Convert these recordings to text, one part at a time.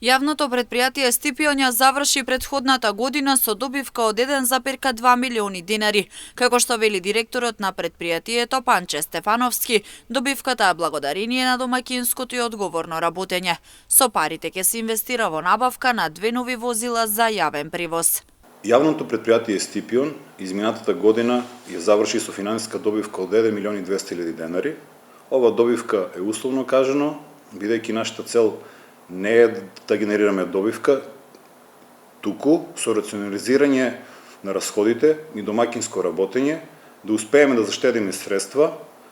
Јавното предпријатие Стипион ја заврши претходната година со добивка од 1,2 милиони денари. Како што вели директорот на предпријатието Панче Стефановски, добивката е благодарение на домаќинското и одговорно работење. Со парите ќе се инвестира во набавка на 2 нови возила за јавен превоз. Јавното предпријатие Стипион изминатата година ја заврши со финансиска добивка од 1 милион и 200 илјади денари. Ова добивка е условно кажано, бидејќи нашата цел не е да генерираме добивка, туку со рационализирање на расходите и домаќинско работење да успееме да заштедиме средства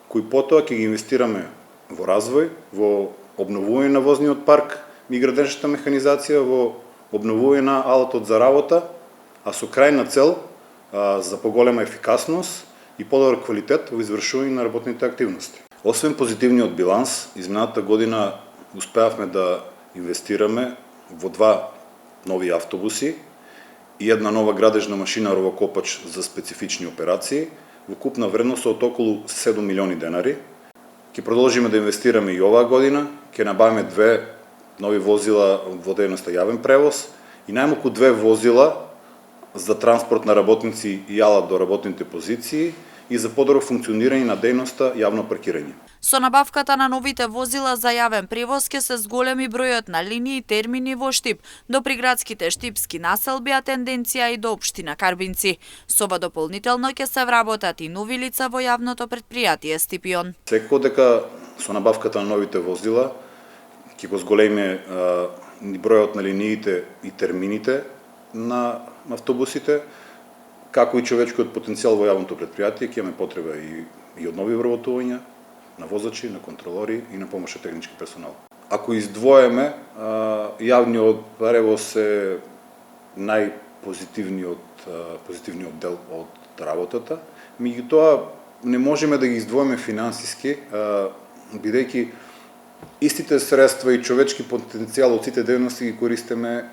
кои потоа ќе ги инвестираме во развој, во обновување на возниот парк и градежната механизација, во обновување на алатот за работа, а со крајна цел за поголема ефикасност и подобар квалитет во извршување на работните активности. Освен позитивниот биланс, изминатата година успеавме да инвестираме во 2 нови автобуси и една нова градежна машина ровокопач за специфични операции во купна вредност од околу 7 милиони денари. Ќе продолжиме да инвестираме и оваа година, ќе набавиме 2 нови возила во дејноста јавен превоз и најмалку 2 возила за транспорт на работници и алат до работните позиции и за подобро функционирање на дејноста јавно паркирање. Со набавката на новите возила за јавен превоз ќе се зголеми бројот на линии и термини во Штип, до приградските штипски населби, а тенденција и до општина Карбинци. Со ова дополнително ќе се вработат и нови лица во јавното предпријатие Стипион. Секако дека со набавката на новите возила ќе го зголеме бројот на линиите и термините на автобусите, како и човечкиот потенцијал во јавното предпријатие, ќе имаме потреба и од нови вработувања на возачи, на контролори и на помошен технички персонал. Ако издвоеме, јавниот превоз е позитивниот дел од работата, меѓутоа не можеме да ги издвоиме финансиски, бидејќи истите средства и човечки потенцијал од сите дејности ги користиме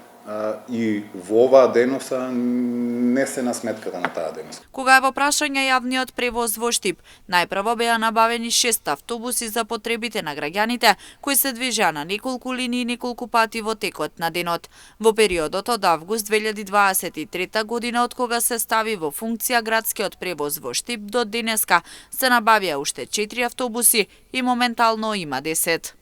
и во оваа дејност не се на сметката на таа дејност. Кога е во прашање јавниот превоз во Штип, најпрво беа набавени 6 автобуси за потребите на граѓаните, кои се движеа на неколку линии неколку пати во текот на денот. Во периодот од август 2023 година, од кога се стави во функција градскиот превоз во Штип, до денеска се набавија уште 4 автобуси и моментално има 10.